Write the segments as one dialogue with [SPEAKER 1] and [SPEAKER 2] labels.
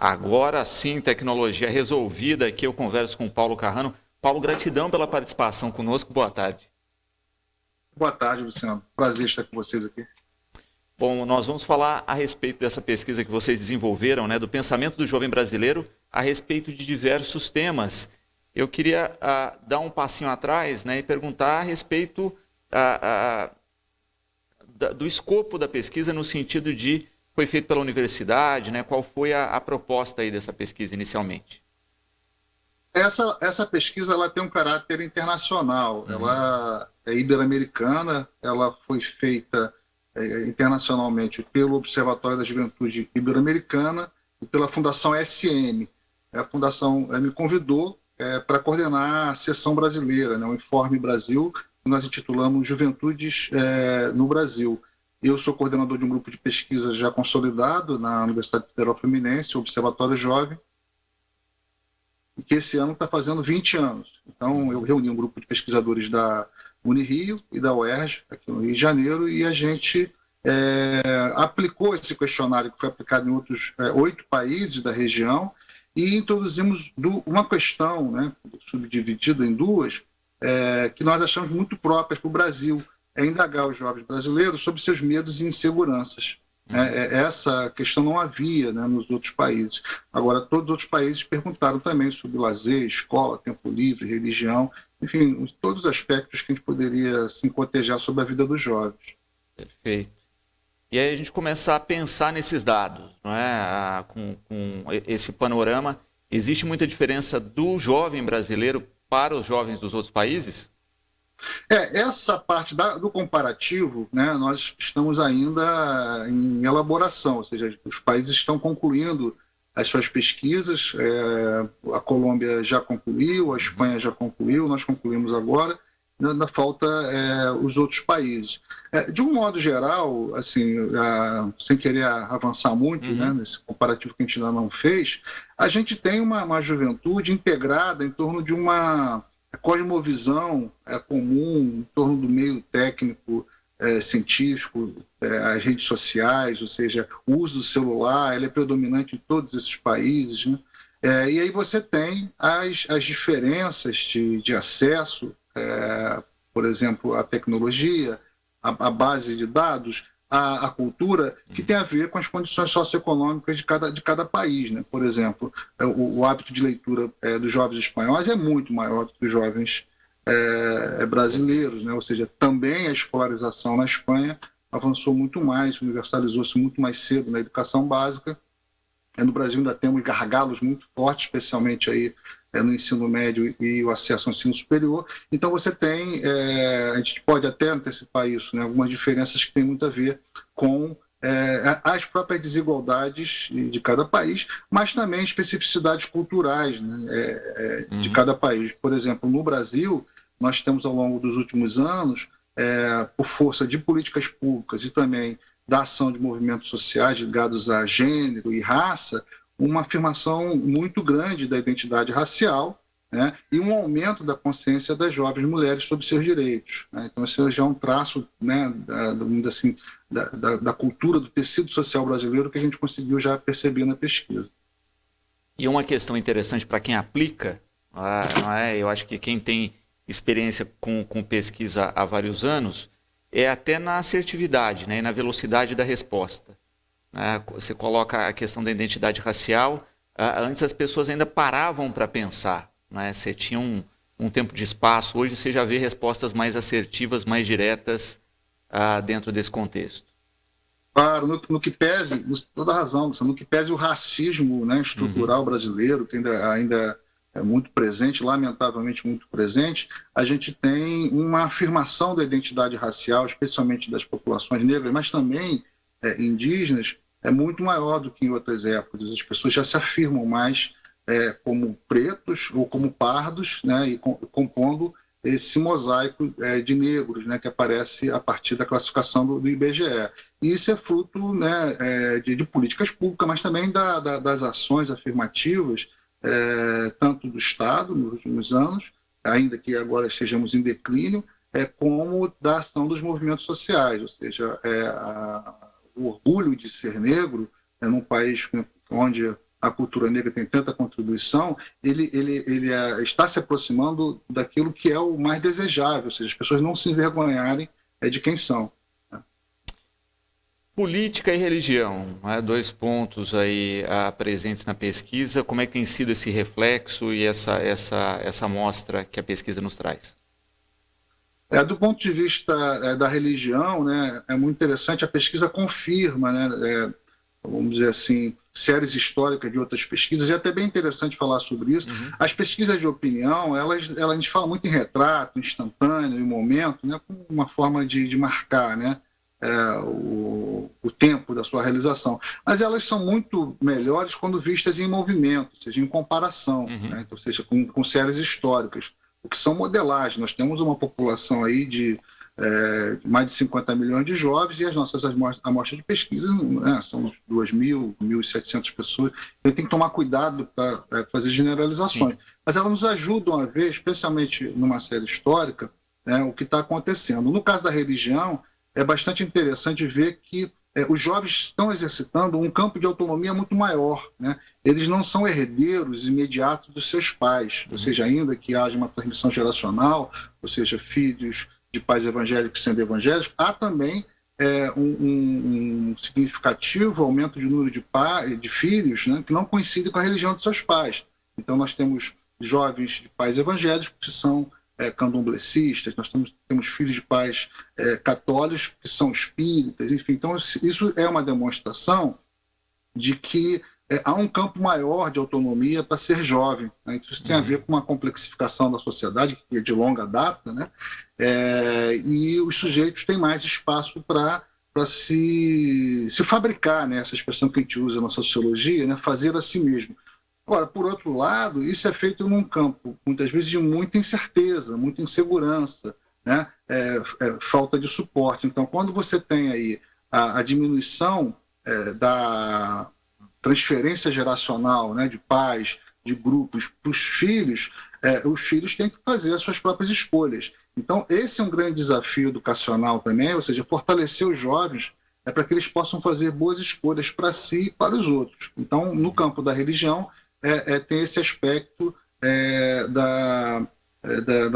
[SPEAKER 1] Agora sim, tecnologia resolvida. Aqui eu converso com o Paulo Carrano. Paulo, gratidão pela participação conosco. Boa tarde.
[SPEAKER 2] Boa tarde, Luciano. Prazer estar com vocês aqui.
[SPEAKER 1] Bom, nós vamos falar a respeito dessa pesquisa que vocês desenvolveram, né, do pensamento do jovem brasileiro a respeito de diversos temas. Eu queria dar um passinho atrás, né, e perguntar a respeito do escopo da pesquisa no sentido de foi feito pela universidade, né, qual foi a proposta aí dessa pesquisa inicialmente?
[SPEAKER 2] Essa pesquisa ela tem um caráter internacional. Ela é ibero-americana, ela foi feita internacionalmente pelo Observatório da Juventude Ibero-Americana e pela Fundação SM. A Fundação me convidou para coordenar a seção brasileira, né, o Informe Brasil, que nós intitulamos Juventudes no Brasil. Eu sou coordenador de um grupo de pesquisa já consolidado na Universidade Federal Fluminense, o Observatório Jovem, e que esse ano está fazendo 20 anos. Então, eu reuni um grupo de pesquisadores da Unirio e da UERJ, aqui no Rio de Janeiro, e a gente aplicou esse questionário, que foi aplicado em outros 8 países da região, e introduzimos uma questão, né, subdividida em duas, que nós achamos muito próprias para o Brasil, é indagar os jovens brasileiros sobre seus medos e inseguranças. Essa questão não havia, né, nos outros países. Agora, todos os outros países perguntaram também sobre lazer, escola, tempo livre, religião, enfim, todos os aspectos que a gente poderia se cotejar sobre a vida dos jovens.
[SPEAKER 1] Perfeito. E aí a gente começar a pensar nesses dados, não é? Com esse panorama, existe muita diferença do jovem brasileiro para os jovens dos outros países?
[SPEAKER 2] Essa parte do comparativo, né, nós estamos ainda em elaboração, ou seja, os países estão concluindo as suas pesquisas, a Colômbia já concluiu, a Espanha já concluiu, nós concluímos agora, ainda falta os outros países. De um modo geral, assim, sem querer avançar muito, né, nesse comparativo que a gente ainda não fez, a gente tem uma juventude integrada em torno de uma cosmovisão comum em torno do meio técnico, científico, as redes sociais, ou seja, o uso do celular, ele é predominante em todos esses países, né? E aí você tem as diferenças de acesso, por exemplo, à tecnologia, à base de dados, a cultura, que tem a ver com as condições socioeconômicas de cada país, né? Por exemplo, o hábito de leitura dos jovens espanhóis é muito maior do que dos jovens brasileiros, né? Ou seja, também a escolarização na Espanha avançou muito mais, universalizou-se muito mais cedo na educação básica. No Brasil ainda temos gargalos muito fortes, especialmente aí no ensino médio e o acesso ao ensino superior. Então você tem, a gente pode até antecipar isso, né, algumas diferenças que têm muito a ver com as próprias desigualdades de cada país, mas também especificidades culturais, né, de cada país. Por exemplo, no Brasil, nós temos ao longo dos últimos anos, por força de políticas públicas e também da ação de movimentos sociais ligados a gênero e raça, uma afirmação muito grande da identidade racial, né, e um aumento da consciência das jovens mulheres sobre seus direitos, né? Então, isso já é um traço, né, da cultura, do tecido social brasileiro que a gente conseguiu já perceber na pesquisa.
[SPEAKER 1] E uma questão interessante para quem aplica, não é? Eu acho que quem tem experiência com pesquisa há vários anos, é até na assertividade, né, e na velocidade da resposta. Você coloca a questão da identidade racial, antes as pessoas ainda paravam para pensar, né? Você tinha um tempo de espaço, hoje você já vê respostas mais assertivas, mais diretas dentro desse contexto.
[SPEAKER 2] Claro, no que pese, toda razão, no que pese o racismo, né, estrutural brasileiro, que ainda é muito presente, lamentavelmente muito presente, a gente tem uma afirmação da identidade racial, especialmente das populações negras, mas também indígenas, é muito maior do que em outras épocas. As pessoas já se afirmam mais como pretos ou como pardos, né, e compondo esse mosaico de negros, né, que aparece a partir da classificação do IBGE. E isso é fruto, né, de políticas públicas, mas também das ações afirmativas, tanto do Estado nos últimos anos, ainda que agora estejamos em declínio, como da ação dos movimentos sociais, ou seja, o orgulho de ser negro num país onde a cultura negra tem tanta contribuição, ele está se aproximando daquilo que é o mais desejável, ou seja, as pessoas não se envergonharem de quem são.
[SPEAKER 1] Política e religião, né? 2 pontos aí presentes na pesquisa. Como é que tem sido esse reflexo e essa amostra que a pesquisa nos traz?
[SPEAKER 2] Do ponto de vista da religião, né, é muito interessante, a pesquisa confirma, né, vamos dizer assim, séries históricas de outras pesquisas, e é até bem interessante falar sobre isso. As pesquisas de opinião, a gente fala muito em retrato, instantâneo, em momento, né, como uma forma de marcar, né, o tempo da sua realização. Mas elas são muito melhores quando vistas em movimento, ou seja, em comparação, né, então, ou seja, com séries históricas, o que são modelagens. Nós temos uma população aí de mais de 50 milhões de jovens e as nossas amostras de pesquisa, né, são 2.000, 1.700 pessoas. Então tem que tomar cuidado para fazer generalizações. Sim. Mas elas nos ajudam a ver, especialmente numa série histórica, né, o que está acontecendo. No caso da religião, é bastante interessante ver que os jovens estão exercitando um campo de autonomia muito maior, né? Eles não são herdeiros imediatos dos seus pais, ou seja, ainda que haja uma transmissão geracional, ou seja, filhos de pais evangélicos sendo evangélicos, há também um significativo aumento de número de filhos, né, que não coincidem com a religião de seus pais. Então nós temos jovens de pais evangélicos que são candomblecistas, nós temos filhos de pais católicos que são espíritas, enfim. Então isso é uma demonstração de que há um campo maior de autonomia para ser jovem, né? Isso tem a ver com uma complexificação da sociedade que é de longa data, né? E os sujeitos têm mais espaço para se fabricar, né? Essa expressão que a gente usa na sociologia, né? Fazer a si mesmo. Agora, por outro lado, isso é feito num campo, muitas vezes, de muita incerteza, muita insegurança, né? Falta de suporte. Então, quando você tem aí a diminuição da transferência geracional, né, de pais, de grupos para os filhos têm que fazer as suas próprias escolhas. Então, esse é um grande desafio educacional também, ou seja, fortalecer os jovens para que eles possam fazer boas escolhas para si e para os outros. Então, no campo da religião, tem esse aspecto da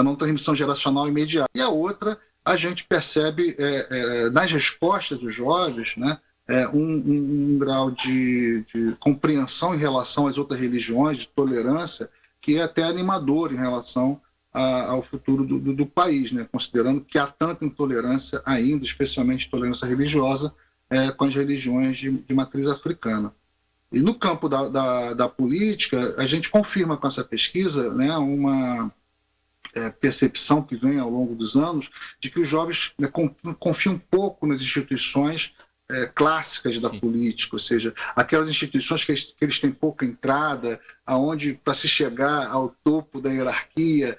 [SPEAKER 2] não transmissão geracional imediata. E a outra, a gente percebe nas respostas dos jovens, né, um grau de compreensão em relação às outras religiões, de tolerância, que é até animador em relação ao futuro do país, né, considerando que há tanta intolerância ainda, especialmente intolerância religiosa, com as religiões de matriz africana. E no campo da política, a gente confirma com essa pesquisa, né, uma percepção que vem ao longo dos anos de que os jovens, né, confiam um pouco nas instituições clássicas da política, ou seja, aquelas instituições que eles têm pouca entrada, aonde para se chegar ao topo da hierarquia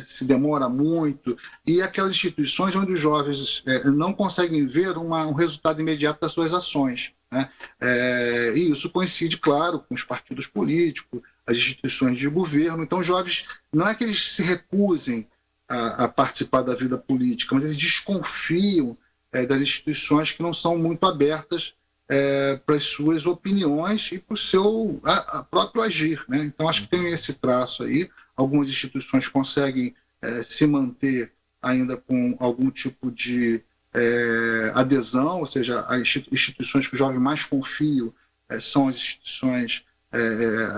[SPEAKER 2] se demora muito, e aquelas instituições onde os jovens não conseguem ver um resultado imediato das suas ações, né? E isso coincide, claro, com os partidos políticos, as instituições de governo. Então, os jovens, não é que eles se recusem a participar da vida política, mas eles desconfiam das instituições que não são muito abertas para as suas opiniões e para o seu próprio agir, né? Então, acho que tem esse traço aí. Algumas instituições conseguem se manter ainda com algum tipo de adesão, ou seja, as instituições que os jovens mais confiam são as instituições,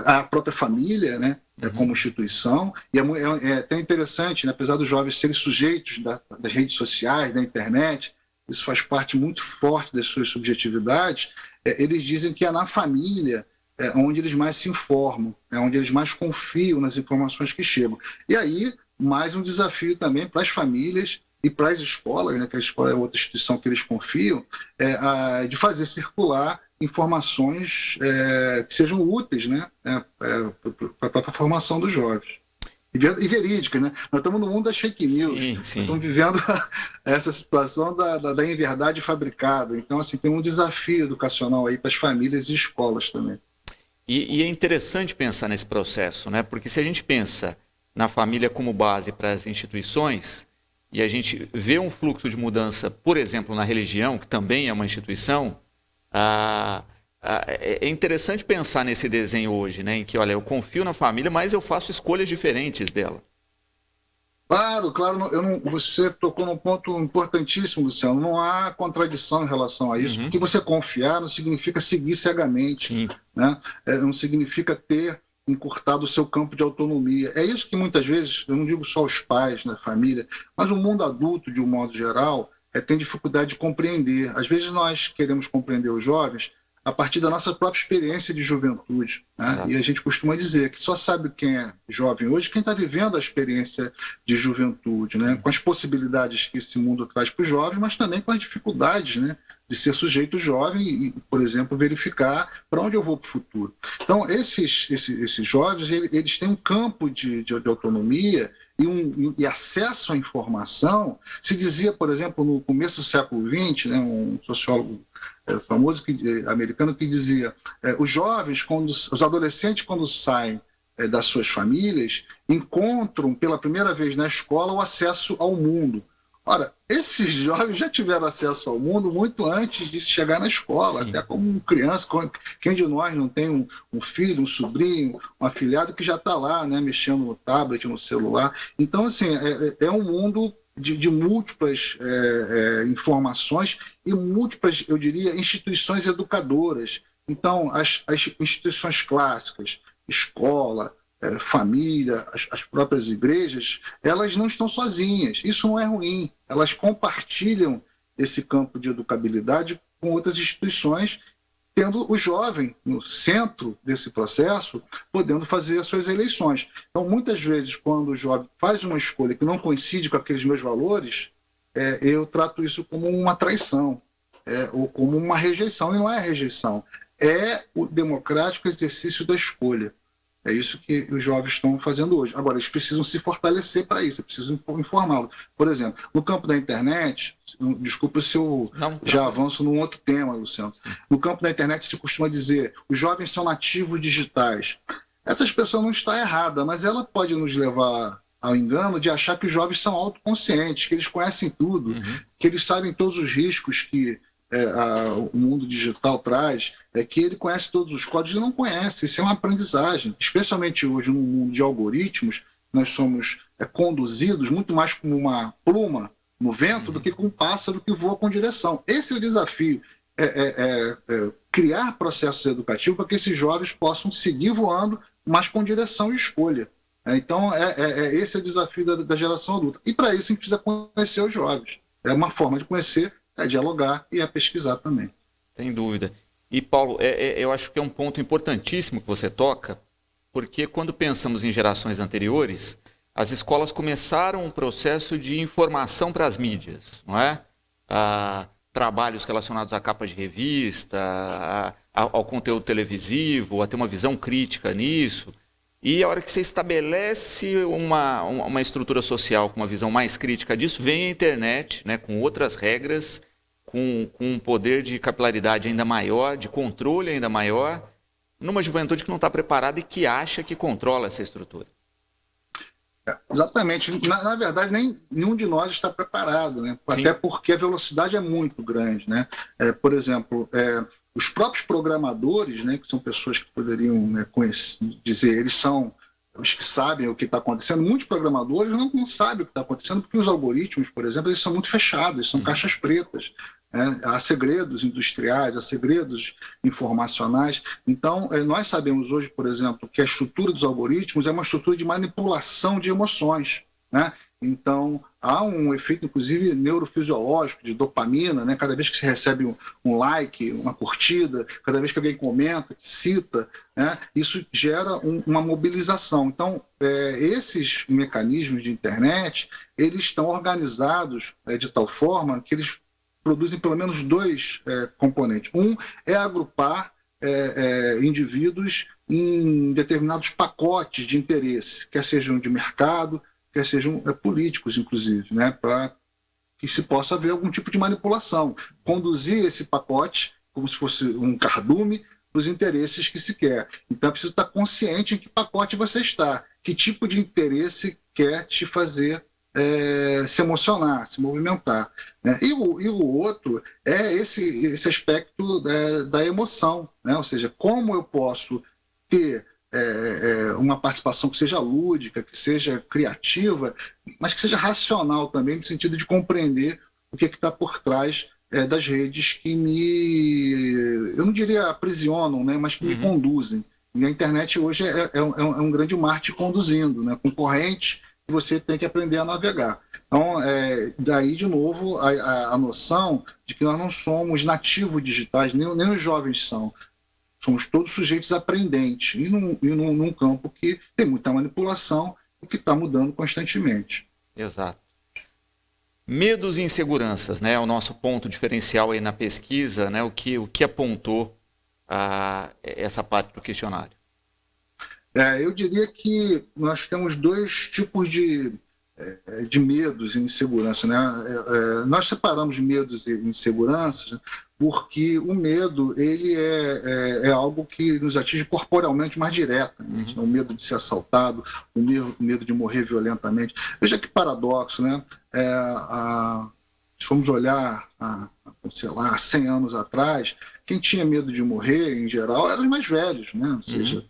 [SPEAKER 2] a própria família, né, como instituição. E é até interessante, né, apesar dos jovens serem sujeitos das redes sociais, da internet, isso faz parte muito forte das suas subjetividades, eles dizem que é na família onde eles mais se informam, onde eles mais confiam nas informações que chegam. E aí, mais um desafio também para as famílias e para as escolas, né, que a escola é outra instituição que eles confiam, de fazer circular informações que sejam úteis, né, para a formação dos jovens. E verídicas, né? Nós estamos no mundo das fake news.
[SPEAKER 1] Sim.
[SPEAKER 2] Nós estamos vivendo essa situação da inverdade fabricada. Então, assim, tem um desafio educacional aí para as famílias e escolas também.
[SPEAKER 1] E é interessante pensar nesse processo, né? Porque se a gente pensa na família como base para as instituições, e a gente vê um fluxo de mudança, por exemplo, na religião, que também é uma instituição, É interessante pensar nesse desenho hoje, né? Em que, olha, eu confio na família, mas eu faço escolhas diferentes dela.
[SPEAKER 2] Claro, claro, você tocou num ponto importantíssimo, Luciano. Não há contradição em relação a isso,
[SPEAKER 1] Uhum.
[SPEAKER 2] porque você confiar não significa seguir cegamente,
[SPEAKER 1] Sim.
[SPEAKER 2] né? Não significa ter encurtado o seu campo de autonomia. É isso que muitas vezes, eu não digo só os pais, né, família, mas o mundo adulto, de um modo geral, tem dificuldade de compreender. Às vezes nós queremos compreender os jovens a partir da nossa própria experiência de juventude, né? E a gente costuma dizer que só sabe quem é jovem hoje quem está vivendo a experiência de juventude, né? Com as possibilidades que esse mundo traz para os jovens, mas também com as dificuldades, né, de ser sujeito jovem e, por exemplo, verificar para onde eu vou para o futuro. Então, esses jovens, eles têm um campo de autonomia e acesso à informação. Se dizia, por exemplo, no começo do século XX, né, um sociólogo famoso americano que dizia os jovens, os adolescentes, quando saem das suas famílias, encontram pela primeira vez na escola o acesso ao mundo. Ora, esses jovens já tiveram acesso ao mundo muito antes de chegar na escola. Sim. Até como criança. Quem de nós não tem um filho, um sobrinho, um afilhado que já está lá, né, mexendo no tablet, no celular? Então, assim, é um mundo de múltiplas informações e múltiplas, eu diria, instituições educadoras. Então, as instituições clássicas, escola, família, as próprias igrejas, elas não estão sozinhas. Isso não é ruim. Elas compartilham esse campo de educabilidade com outras instituições, tendo o jovem no centro desse processo, podendo fazer as suas eleições. Então, muitas vezes, quando o jovem faz uma escolha que não coincide com aqueles meus valores, eu trato isso como uma traição, ou como uma rejeição. E não é rejeição, é o democrático exercício da escolha. É isso que os jovens estão fazendo hoje. Agora, eles precisam se fortalecer para isso, precisam informá-lo. Por exemplo, no campo da internet, desculpa se eu já avanço num outro tema, Luciano. No campo da internet se costuma dizer os jovens são nativos digitais. Essa expressão não está errada, mas ela pode nos levar ao engano de achar que os jovens são autoconscientes, que eles conhecem tudo, que eles sabem todos os riscos que o mundo digital traz, que ele conhece todos os códigos e não conhece. Isso é uma aprendizagem, especialmente hoje no mundo de algoritmos. Nós somos conduzidos muito mais como uma pluma no vento do que como um pássaro que voa com direção. Esse é o desafio, criar processos educativos para que esses jovens possam seguir voando, mas com direção e escolha. Então, esse é o desafio da geração adulta. E para isso a gente precisa conhecer os jovens. É uma forma de conhecer, dialogar e pesquisar também.
[SPEAKER 1] Sem dúvida. E, Paulo, eu acho que é um ponto importantíssimo que você toca, porque quando pensamos em gerações anteriores, as escolas começaram um processo de informação para as mídias, não é? Trabalhos relacionados à capa de revista, ao conteúdo televisivo, a ter uma visão crítica nisso. E a hora que você estabelece uma estrutura social com uma visão mais crítica disso, vem a internet, né, com outras regras, com um poder de capilaridade ainda maior, de controle ainda maior, numa juventude que não está preparada e que acha que controla essa estrutura.
[SPEAKER 2] Exatamente. Na verdade, nenhum de nós está preparado, né? Até porque a velocidade é muito grande, né? Por exemplo, os próprios programadores, né, que são pessoas que poderiam, né, dizer, eles são os que sabem o que está acontecendo. Muitos programadores não sabem o que está acontecendo porque os algoritmos, por exemplo, eles são muito fechados, eles são caixas pretas. Há segredos industriais, há segredos informacionais. Então, nós sabemos hoje, por exemplo, que a estrutura dos algoritmos é uma estrutura de manipulação de emoções, né? Então, há um efeito, inclusive, neurofisiológico, de dopamina, né? Cada vez que se recebe um like, uma curtida, cada vez que alguém comenta, cita, né? Isso gera uma mobilização. Então, esses mecanismos de internet, eles estão organizados de tal forma que eles produzem pelo menos dois componentes. Um é agrupar indivíduos em determinados pacotes de interesse, quer sejam de mercado, quer sejam políticos, inclusive, né, para que se possa haver algum tipo de manipulação. Conduzir esse pacote como se fosse um cardume dos interesses que se quer. Então é preciso estar consciente em que pacote você está, que tipo de interesse quer te fazer se emocionar, se movimentar, né? E o outro é esse aspecto da emoção, né? Ou seja, como eu posso ter uma participação que seja lúdica, que seja criativa, mas que seja racional também, no sentido de compreender o que está por trás das redes que eu não diria aprisionam, né, mas que me conduzem. E a internet hoje é um grande mar te conduzindo, né, com correntes que você tem que aprender a navegar. Então, daí, de novo, a noção de que nós não somos nativos digitais, nem os jovens são. Somos todos sujeitos aprendentes, e num campo que tem muita manipulação e que está mudando constantemente.
[SPEAKER 1] Exato. Medos e inseguranças, né? O nosso ponto diferencial aí na pesquisa, né? O que apontou essa parte do questionário?
[SPEAKER 2] Eu diria que nós temos dois tipos de medos e insegurança, né? Nós separamos medos e inseguranças porque o medo ele é algo que nos atinge corporalmente mais diretamente, né? O medo de ser assaltado, o medo de morrer violentamente. Veja que paradoxo, né? Se formos olhar, sei lá, há 100 anos atrás, quem tinha medo de morrer, em geral, eram os mais velhos, né? Ou seja,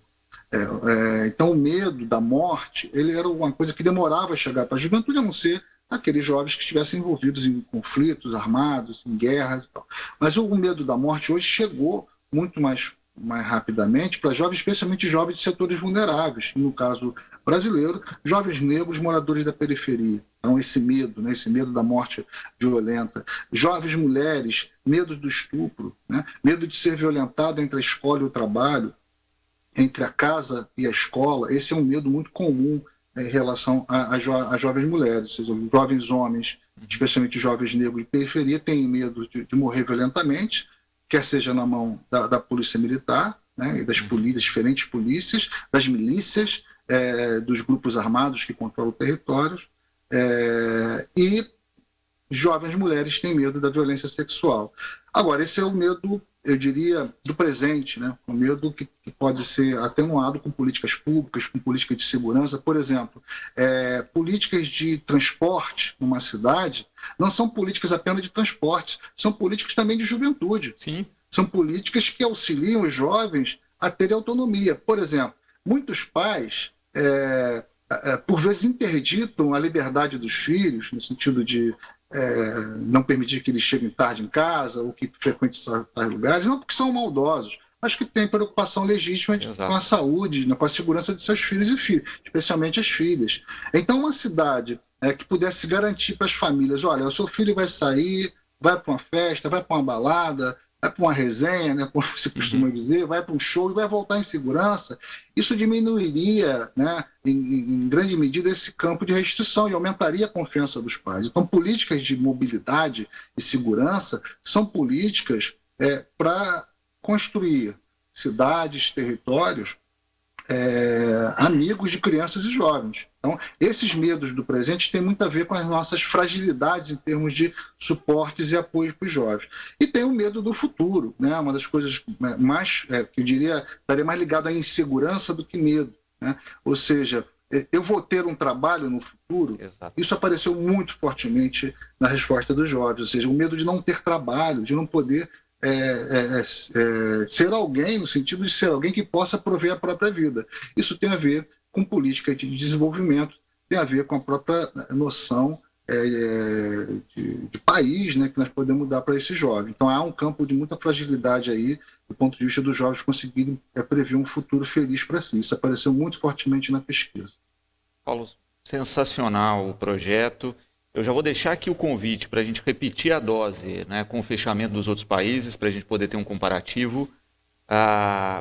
[SPEAKER 2] então o medo da morte ele era uma coisa que demorava a chegar para a juventude, a não ser aqueles jovens que estivessem envolvidos em conflitos armados, em guerras e tal. Mas o medo da morte hoje chegou muito mais rapidamente para jovens, especialmente jovens de setores vulneráveis, no caso brasileiro, jovens negros moradores da periferia. Então esse medo, né, esse medo da morte violenta. Jovens mulheres, medo do estupro, né, medo de ser violentada entre a escola e o trabalho, entre a casa e a escola. Esse é um medo muito comum em relação a jovens mulheres, ou seja, os jovens homens, especialmente jovens negros de periferia, têm medo de morrer violentamente, quer seja na mão da polícia militar, né, e das diferentes polícias, das milícias, dos grupos armados que controlam territórios, e jovens mulheres têm medo da violência sexual. Agora, esse é o medo, eu diria, do presente, né? Um medo que pode ser atenuado com políticas públicas, com políticas de segurança. Por exemplo, políticas de transporte numa cidade não são políticas apenas de transporte, são políticas também de juventude.
[SPEAKER 1] Sim.
[SPEAKER 2] São políticas que auxiliam os jovens a terem autonomia. Por exemplo, muitos pais, por vezes, interditam a liberdade dos filhos, no sentido de não permitir que eles cheguem tarde em casa ou que frequentem tais lugares, não porque são maldosos, mas que têm preocupação legítima com a saúde, com a segurança de seus filhos e filhas, especialmente as filhas. Então, uma cidade que pudesse garantir para as famílias, olha, o seu filho vai sair, vai para uma festa, vai para uma balada, vai para uma resenha, né, como se costuma dizer, vai para um show e vai voltar em segurança, isso diminuiria, né, em grande medida esse campo de restrição e aumentaria a confiança dos pais. Então, políticas de mobilidade e segurança são políticas para construir cidades, territórios amigos de crianças e jovens. Então, esses medos do presente têm muito a ver com as nossas fragilidades em termos de suportes e apoio para os jovens. E tem o medo do futuro, né? Uma das coisas mais, que eu diria, estaria mais ligada à insegurança do que medo, né? Ou seja, eu vou ter um trabalho no futuro. Exato. Isso apareceu muito fortemente na resposta dos jovens, ou seja, o medo de não ter trabalho, de não poder ser alguém, no sentido de ser alguém que possa prover a própria vida. Isso tem a ver com política de desenvolvimento, tem a ver com a própria noção de país, né, que nós podemos dar para esse jovem. Então há um campo de muita fragilidade aí, do ponto de vista dos jovens conseguirem prever um futuro feliz para si. Isso apareceu muito fortemente na pesquisa.
[SPEAKER 1] Paulo, sensacional o projeto. Eu já vou deixar aqui o convite para a gente repetir a dose, né, com o fechamento dos outros países, para a gente poder ter um comparativo.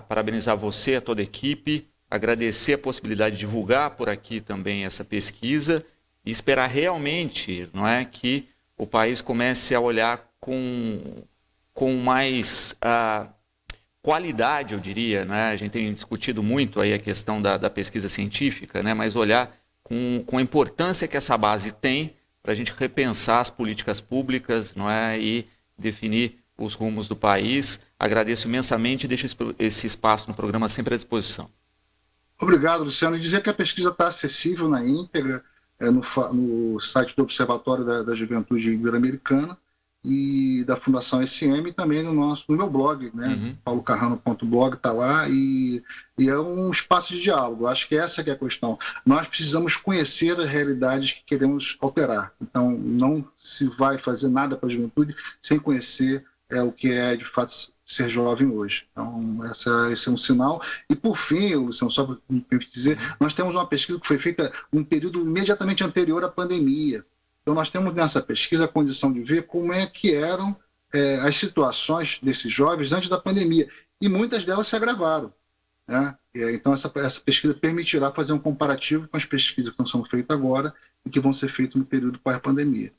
[SPEAKER 1] Parabenizar você, a toda a equipe, agradecer a possibilidade de divulgar por aqui também essa pesquisa e esperar realmente, não é, que o país comece a olhar com mais qualidade, eu diria, né? A gente tem discutido muito aí a questão da pesquisa científica, né, mas olhar com a importância que essa base tem para a gente repensar as políticas públicas, não é, e definir os rumos do país. Agradeço imensamente e deixo esse espaço no programa sempre à disposição.
[SPEAKER 2] Obrigado, Luciano. E dizer que a pesquisa está acessível na íntegra, no site do Observatório da Juventude Ibero-Americana e da Fundação SM, e também no meu blog, né? paulocarrano.blog, está lá, e é um espaço de diálogo. Acho que essa que é a questão. Nós precisamos conhecer as realidades que queremos alterar. Então, não se vai fazer nada para a juventude sem conhecer o que é, de fato, ser jovem hoje. Então, esse é um sinal. E, por fim, Luciano, só para me dizer, nós temos uma pesquisa que foi feita num período imediatamente anterior à pandemia. Então, nós temos nessa pesquisa a condição de ver como é que eram as situações desses jovens antes da pandemia. E muitas delas se agravaram. Né? Então, essa pesquisa permitirá fazer um comparativo com as pesquisas que estão sendo feitas agora e que vão ser feitas no período pós-pandemia.